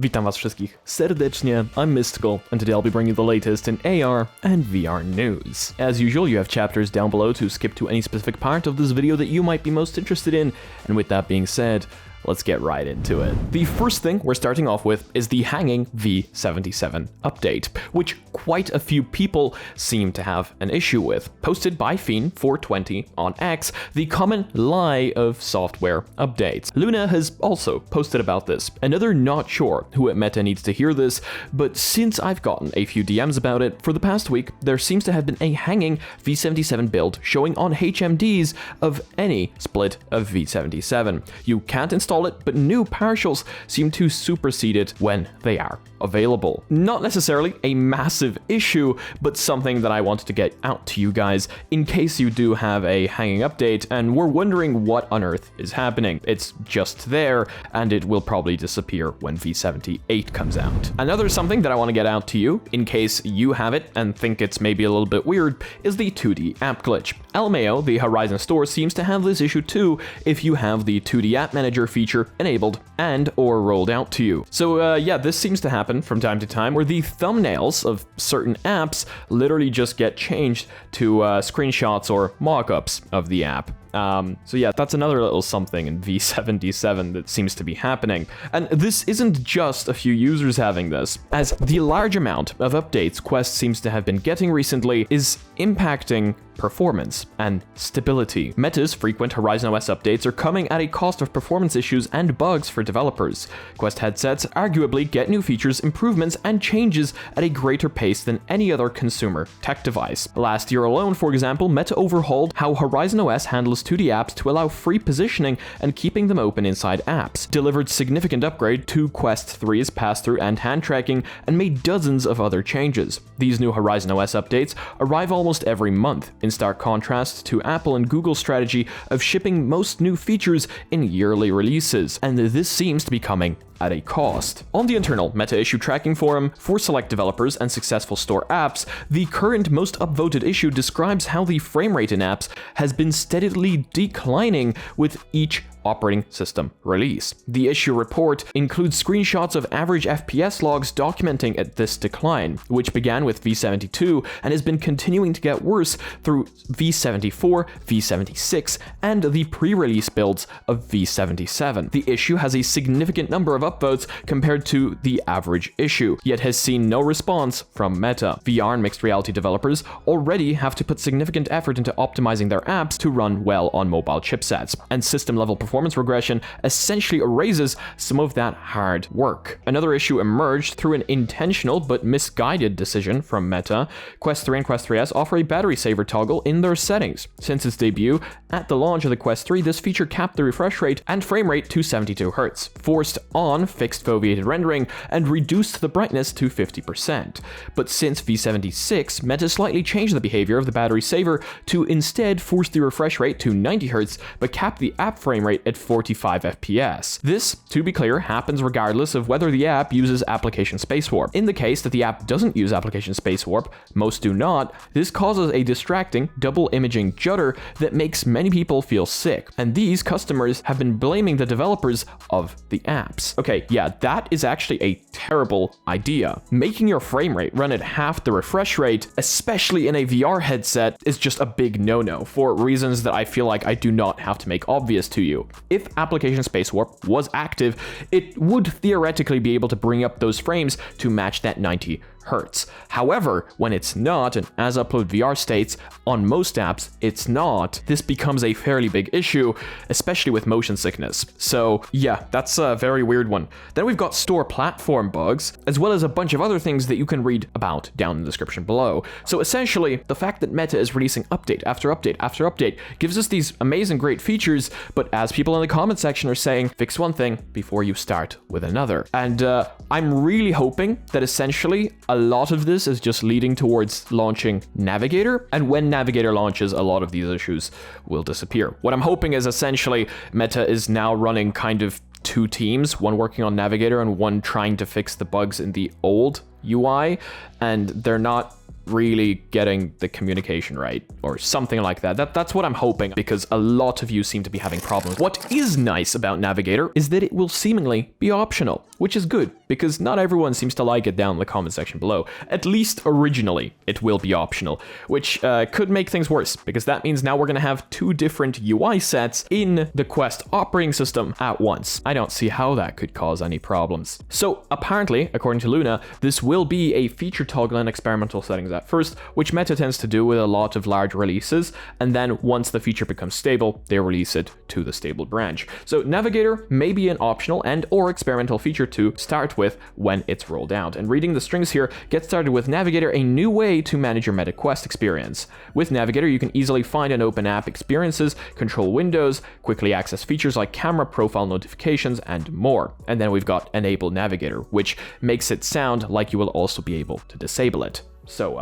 Witam was wszystkich serdecznie, I'm Mysticle, and today I'll be bringing you the latest in AR and VR news. As usual, you have chapters down below to skip to any specific part of this video that you might be most interested in, and with that being said, let's get right into it. The first thing we're starting off with is the hanging V77 update, which quite a few people seem to have an issue with. Posted by Fiend420 on X, the common lie of software updates. Luna has also posted about this. Another not sure who at Meta needs to hear this, but since I've gotten a few DMs about it, for the past week, there seems to have been a hanging V77 build showing on HMDs of any split of V77. You can't install it, but new partials seem to supersede it when they are available. Not necessarily a massive issue, but something that I wanted to get out to you guys in case you do have a hanging update and were wondering what on earth is happening. It's just there, and it will probably disappear when V78 comes out. Another something that I want to get out to you, in case you have it and think it's maybe a little bit weird, is the 2D app glitch. LMAO, the Horizon store, seems to have this issue too if you have the 2D app manager feature enabled and or rolled out to you. So yeah, this seems to happen from time to time where the thumbnails of certain apps literally just get changed to screenshots or mock-ups of the app. So yeah, that's another little something in V77 that seems to be happening. And this isn't just a few users having this, as the large amount of updates Quest seems to have been getting recently is impacting performance and stability. Meta's frequent HorizonOS updates are coming at a cost of performance issues and bugs for developers. Quest headsets arguably get new features, improvements, and changes at a greater pace than any other consumer tech device. Last year alone, for example, Meta overhauled how HorizonOS handles 2D apps to allow free positioning and keeping them open inside apps, delivered significant upgrade to Quest 3's pass-through and hand tracking, and made dozens of other changes. These new HorizonOS updates arrive almost every month, in stark contrast to Apple and Google's strategy of shipping most new features in yearly releases, and this seems to be coming at a cost. On the internal Meta issue tracking forum for select developers and successful store apps, the current most upvoted issue describes how the frame rate in apps has been steadily declining with each operating system release. The issue report includes screenshots of average FPS logs documenting this decline, which began with V72 and has been continuing to get worse through V74, V76, and the pre-release builds of V77. The issue has a significant number of upvotes compared to the average issue, yet has seen no response from Meta. VR and mixed reality developers already have to put significant effort into optimizing their apps to run well on mobile chipsets, and system-level performance regression essentially erases some of that hard work. Another issue emerged through an intentional but misguided decision from Meta. Quest 3 and Quest 3S offer a battery saver toggle in their settings. Since its debut at the launch of the Quest 3, this feature capped the refresh rate and frame rate to 72 Hz, forced on fixed foveated rendering, and reduced the brightness to 50%. But since V76, Meta slightly changed the behavior of the battery saver to instead force the refresh rate to 90 Hz, but cap the app frame rate at 45 FPS. This, to be clear, happens regardless of whether the app uses application space warp. In the case that the app doesn't use application space warp, most do not, this causes a distracting double imaging judder that makes many people feel sick, and these customers have been blaming the developers of the apps. Okay, yeah, that is actually a terrible idea. Making your frame rate run at half the refresh rate, especially in a VR headset, is just a big no-no for reasons that I feel like I do not have to make obvious to you. If application space warp was active, it would theoretically be able to bring up those frames to match that 90 Hz. However, when it's not, and as Upload VR states, on most apps it's not, this becomes a fairly big issue, especially with motion sickness. So yeah, that's a very weird one. Then we've got store platform bugs, as well as a bunch of other things that you can read about down in the description below. So essentially, the fact that Meta is releasing update after update after update gives us these amazing great features, but as people in the comment section are saying, fix one thing before you start with another. And I'm really hoping that essentially a lot of this is just leading towards launching Navigator, and when Navigator launches, a lot of these issues will disappear. What I'm hoping is essentially Meta is now running kind of two teams, one working on Navigator and one trying to fix the bugs in the old UI, and they're not really getting the communication right or something like that. That's what I'm hoping, because a lot of you seem to be having problems. What is nice about Navigator is that it will seemingly be optional, which is good because not everyone seems to like it down in the comment section below. At least originally it will be optional, which could make things worse, because that means now we're going to have 2 different UI sets in the Quest operating system at once. I don't see how that could cause any problems. So apparently, according to Luna, this will be a feature toggle in experimental settings at first, which Meta tends to do with a lot of large releases, and then once the feature becomes stable, they release it to the stable branch. So Navigator may be an optional and or experimental feature to start with when it's rolled out. And reading the strings here, get started with Navigator, a new way to manage your Meta Quest experience. With Navigator, you can easily find and open app experiences, control windows, quickly access features like camera, profile notifications, and more. And then we've got Enable Navigator, which makes it sound like you will also be able to disable it. So,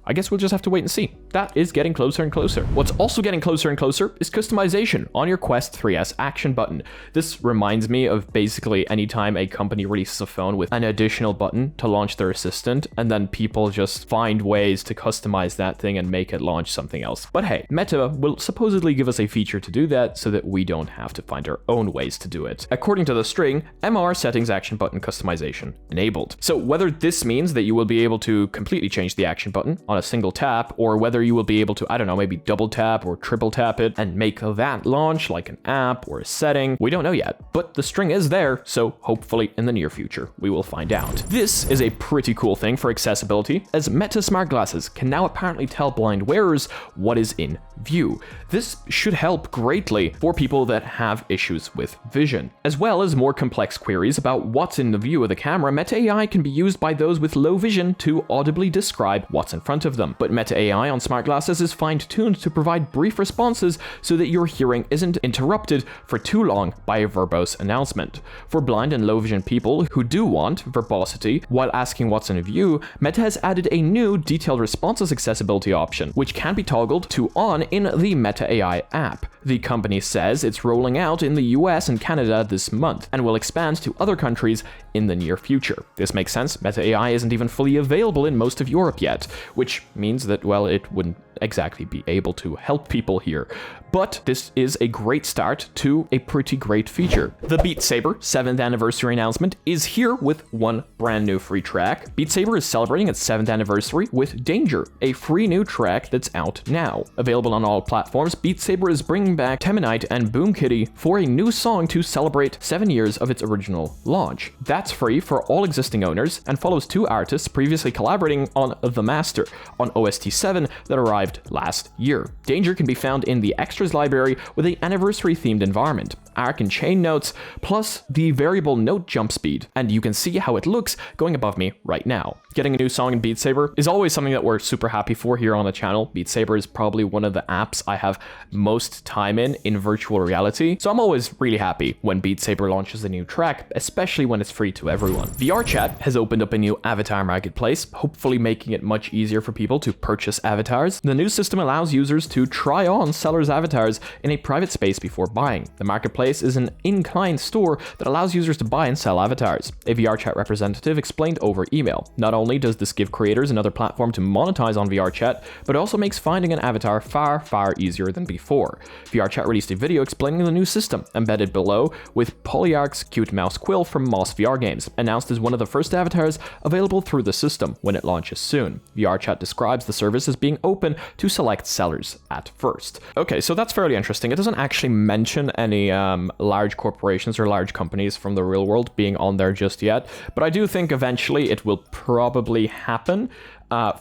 I guess we'll just have to wait and see. That is getting closer and closer. What's also getting closer and closer is customization on your Quest 3S action button. This reminds me of basically anytime a company releases a phone with an additional button to launch their assistant, and then people just find ways to customize that thing and make it launch something else. But hey, Meta will supposedly give us a feature to do that so that we don't have to find our own ways to do it. According to the string, MR settings action button customization enabled. So whether this means that you will be able to completely change the action button on a single tap, or whether you will be able to, I don't know, maybe double tap or triple tap it and make that launch like an app or a setting, we don't know yet, but the string is there, so hopefully in the near future we will find out. This is a pretty cool thing for accessibility, as Meta smart glasses can now apparently tell blind wearers what is in view. This should help greatly for people that have issues with vision. As well as more complex queries about what's in the view of the camera, Meta AI can be used by those with low vision to audibly describe what's in front of them. But Meta AI on smart glasses is fine-tuned to provide brief responses so that your hearing isn't interrupted for too long by a verbose announcement. For blind and low vision people who do want verbosity while asking what's in view, Meta has added a new detailed responses accessibility option, which can be toggled to on in the Meta AI app. The company says it's rolling out in the US and Canada this month and will expand to other countries in the near future. This makes sense. Meta AI isn't even fully available in most of Europe yet, which means that, well, it wouldn't exactly be able to help people here. But this is a great start to a pretty great feature. The Beat Saber 7th anniversary announcement is here with one brand new free track. Beat Saber is celebrating its 7th anniversary with Danger, a free new track that's out now. Available on all platforms, Beat Saber is bringing back Teminite and Boom Kitty for a new song to celebrate 7 years of its original launch. That's free for all existing owners and follows 2 artists previously collaborating on The Master on OST 7 that arrived last year. Danger can be found in the Extras library with an anniversary-themed environment, arc and chain notes, plus the variable note jump speed, and you can see how it looks going above me right now. Getting a new song in Beat Saber is always something that we're super happy for here on the channel. Beat Saber is probably one of the apps I have most time in virtual reality, so I'm always really happy when Beat Saber launches a new track, especially when it's free to everyone. VRChat has opened up a new avatar marketplace, hopefully making it much easier for people to purchase avatars. The new system allows users to try on sellers' avatars in a private space before buying. The marketplace is an in-kind store that allows users to buy and sell avatars. A VRChat representative explained over email. Not only does this give creators another platform to monetize on VRChat, but it also makes finding an avatar far easier than before. VRChat released a video explaining the new system, embedded below, with Polyarch's cute mouse Quill from Moss VR Games, announced as one of the first avatars available through the system when it launches soon. VRChat describes the service as being open to select sellers at first. Okay, so that's fairly interesting. It doesn't actually mention any large corporations or large companies from the real world being on there just yet, but I do think eventually it will probably happen.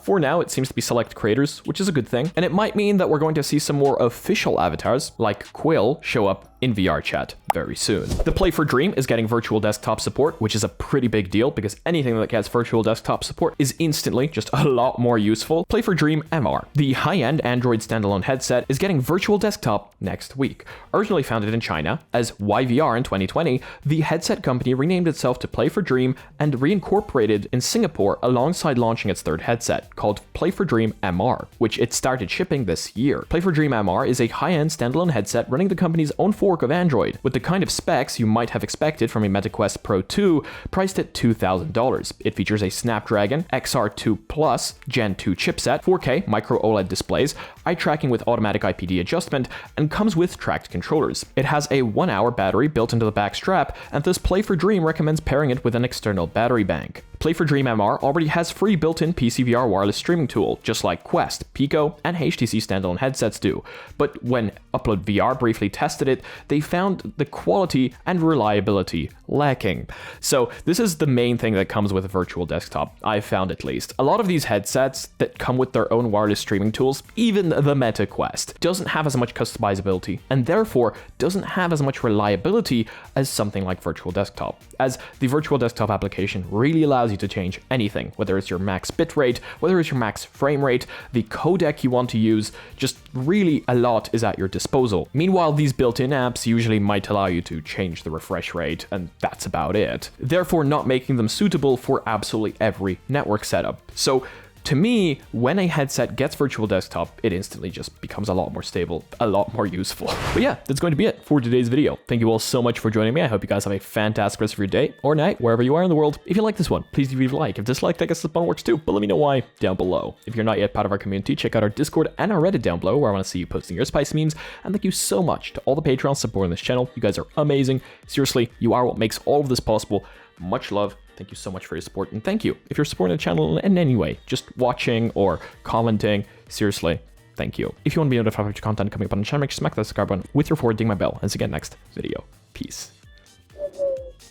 For now, it seems to be select creators, which is a good thing, and it might mean that we're going to see some more official avatars, like Quill, show up in VRChat very soon. The Play for Dream is getting virtual desktop support, which is a pretty big deal because anything that gets virtual desktop support is instantly just a lot more useful. Play for Dream MR, the high-end Android standalone headset, is getting virtual desktop next week. Originally founded in China as YVR in 2020, the headset company renamed itself to Play for Dream and reincorporated in Singapore alongside launching its third headset, called Play for Dream MR, which it started shipping this year. Play for Dream MR is a high-end standalone headset running the company's own 4 fork of Android, with the kind of specs you might have expected from a MetaQuest Pro 2, priced at $2,000. It features a Snapdragon XR2 Plus Gen 2 chipset, 4K micro OLED displays, eye tracking with automatic IPD adjustment, and comes with tracked controllers. It has a 1-hour battery built into the back strap, and thus Play for Dream recommends pairing it with an external battery bank. Play for Dream MR already has free built-in PCVR wireless streaming tool, just like Quest, Pico, and HTC standalone headsets do. But when Upload VR briefly tested it, they found the quality and reliability lacking. So this is the main thing that comes with a virtual desktop, I found at least. A lot of these headsets that come with their own wireless streaming tools, even the Meta Quest, doesn't have as much customizability, and therefore doesn't have as much reliability as something like virtual desktop, as the virtual desktop application really allows you to change anything, whether it's your max bitrate, whether it's your max frame rate, the codec you want to use, just really a lot is at your disposal. Meanwhile, these built-in apps usually might allow you to change the refresh rate, and that's about it, therefore not making them suitable for absolutely every network setup. So to me, when a headset gets virtual desktop, it instantly just becomes a lot more stable, a lot more useful. But yeah, that's going to be it for today's video. Thank you all so much for joining me. I hope you guys have a fantastic rest of your day or night, wherever you are in the world. If you like this one, please leave a like. If disliked, I guess this one works too, but let me know why down below. If you're not yet part of our community, check out our Discord and our Reddit down below, where I want to see you posting your spicy memes. And thank you so much to all the Patreons supporting this channel. You guys are amazing. Seriously, you are what makes all of this possible. Much love. Thank you so much for your support, and thank you if you're supporting the channel in any way, just watching or commenting. Seriously, thank you. If you want to be notified of your content coming up on the channel, make sure to smack that subscribe button with your forward, ding my bell, and see you again next video. Peace.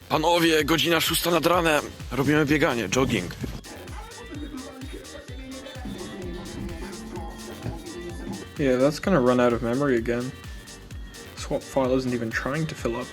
Panowie, godzina 6 nad ranem. Robimy bieganie, jogging. Yeah, that's gonna run out of memory again. Swap file isn't even trying to fill up.